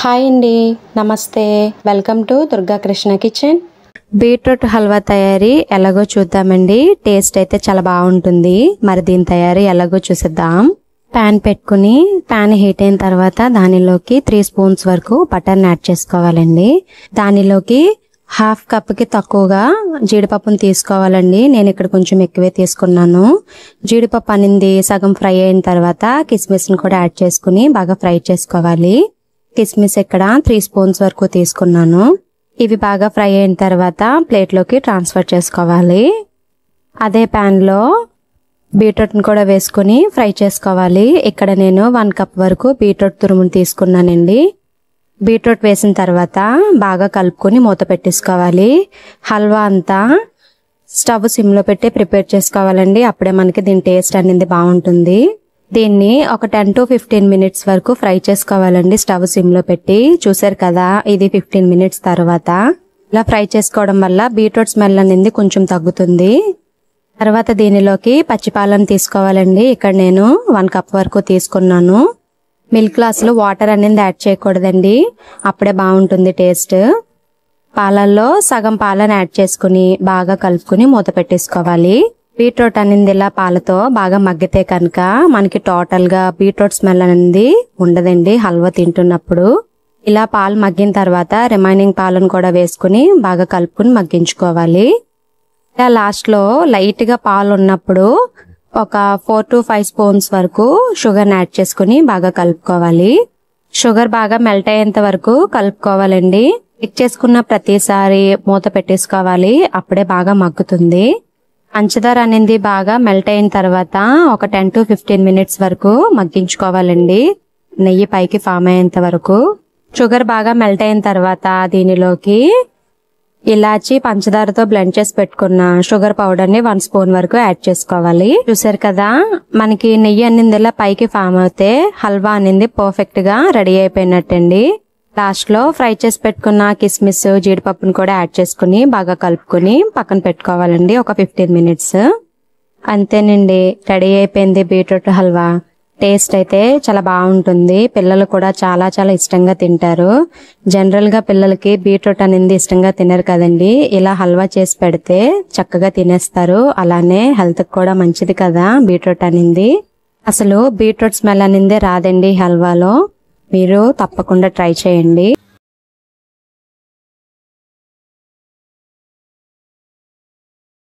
Hi అండి, నమస్తే. Welcome to Durga Krishna kitchen. Beetroot halwa తయారీ ఎలాగో చూద్దామండి. టేస్ట్ అయితే చాలా బాగుంటుంది. మరి దీని తయారీ ఎలాగో చూసేద్దాం. ప్యాన్ పెట్టుకుని ప్యాన్ హీట్ అయిన తర్వాత దానిలోకి 3 స్పూన్స్ వరకు బటర్ని యాడ్ చేసుకోవాలండి. దానిలోకి హాఫ్ కప్కి తక్కువగా జీడిపప్పును తీసుకోవాలండి. నేను ఇక్కడ కొంచెం ఎక్కువే తీసుకున్నాను. జీడిపప్పు అనేది సగం ఫ్రై అయిన తర్వాత కిస్మిస్ని కూడా యాడ్ చేసుకుని బాగా ఫ్రై చేసుకోవాలి. కిస్మిస్ ఇక్కడ 3 స్పూన్స్ వరకు తీసుకున్నాను. ఇవి బాగా ఫ్రై అయిన తర్వాత ప్లేట్లోకి ట్రాన్స్ఫర్ చేసుకోవాలి. అదే ప్యాన్లో బీట్రూట్ని కూడా వేసుకుని ఫ్రై చేసుకోవాలి. ఇక్కడ నేను 1 కప్ వరకు బీట్రూట్ తురుమును తీసుకున్నానండి. బీట్రూట్ వేసిన తర్వాత బాగా కలుపుకొని మూత పెట్టేసుకోవాలి. హల్వా అంతా స్టవ్ సిమ్లో పెట్టి ప్రిపేర్ చేసుకోవాలండి. అప్పుడే మనకి దీని టేస్ట్ అనేది బాగుంటుంది. దీన్ని ఒక 10 to 15 మినిట్స్ వరకు ఫ్రై చేసుకోవాలండి స్టవ్ సిమ్లో పెట్టి. చూసారు కదా, ఇది 15 మినిట్స్ తర్వాత ఇలా ఫ్రై చేసుకోవడం వల్ల బీట్రూట్ స్మెల్ అనేది కొంచెం తగ్గుతుంది. తర్వాత దీనిలోకి పచ్చిపాలను తీసుకోవాలండి. ఇక్కడ నేను 1 కప్ వరకు తీసుకున్నాను. మిల్క్ గ్లాసులో వాటర్ అనేది యాడ్ చేయకూడదండి, అప్పుడే బాగుంటుంది టేస్ట్. పాలల్లో సగం పాలను యాడ్ చేసుకుని బాగా కలుపుకుని మూత పెట్టేసుకోవాలి. బీట్రూట్ అనేది ఇలా పాలతో బాగా మగ్గితే కనుక మనకి టోటల్ గా బీట్రూట్ స్మెల్ అనేది ఉండదండి హల్వా తింటున్నప్పుడు. ఇలా పాలు మగ్గిన తర్వాత రిమైనింగ్ పాలను కూడా వేసుకుని బాగా కలుపుకుని మగ్గించుకోవాలి. ఇలా లాస్ట్ లో లైట్ గా పాలు ఉన్నప్పుడు ఒక 4 to 5 స్పూన్స్ వరకు షుగర్ యాడ్ చేసుకుని బాగా కలుపుకోవాలి. షుగర్ బాగా మెల్ట్ అయ్యేంత వరకు కలుపుకోవాలండి. మిక్స్ చేసుకున్న ప్రతిసారి మూత పెట్టేసుకోవాలి, అప్పుడే బాగా మగ్గుతుంది. పంచదార అనేది బాగా మెల్ట్ అయిన తర్వాత ఒక 10 to 15 మినిట్స్ వరకు మగ్గించుకోవాలండి, నెయ్యి పైకి ఫామ్ అయ్యేంత వరకు. షుగర్ బాగా మెల్ట్ అయిన తర్వాత దీనిలోకి ఇలాచి పంచదారతో బ్లెండ్ చేసి పెట్టుకున్న షుగర్ పౌడర్ ని 1 స్పూన్ వరకు యాడ్ చేసుకోవాలి. చూసారు కదా, మనకి నెయ్యి అనేది ఇలా పైకి ఫామ్ అవుతే హల్వా అనేది పర్ఫెక్ట్ గా రెడీ అయిపోయినట్టండి. లాస్ట్ లో ఫ్రై చేసి పెట్టుకున్న కిస్మిస్ జీడిపప్పును కూడా యాడ్ చేసుకుని బాగా కలుపుకుని పక్కన పెట్టుకోవాలండి ఒక 15 మినిట్స్. అంతేనండి, రెడీ అయిపోయింది బీట్రూట్ హల్వా. టేస్ట్ అయితే చాలా బాగుంటుంది. పిల్లలు కూడా చాలా చాలా ఇష్టంగా తింటారు. జనరల్ గా పిల్లలకి బీట్రూట్ అనేది ఇష్టంగా తినరు కదండి. ఇలా హల్వా చేసి పెడితే చక్కగా తినేస్తారు. అలానే హెల్త్ కూడా మంచిది కదా బీట్రూట్ అనేది. అసలు బీట్రూట్ స్మెల్ అనేది రాదండి హల్వాలో. మీరు తప్పకుండా ట్రై చేయండి.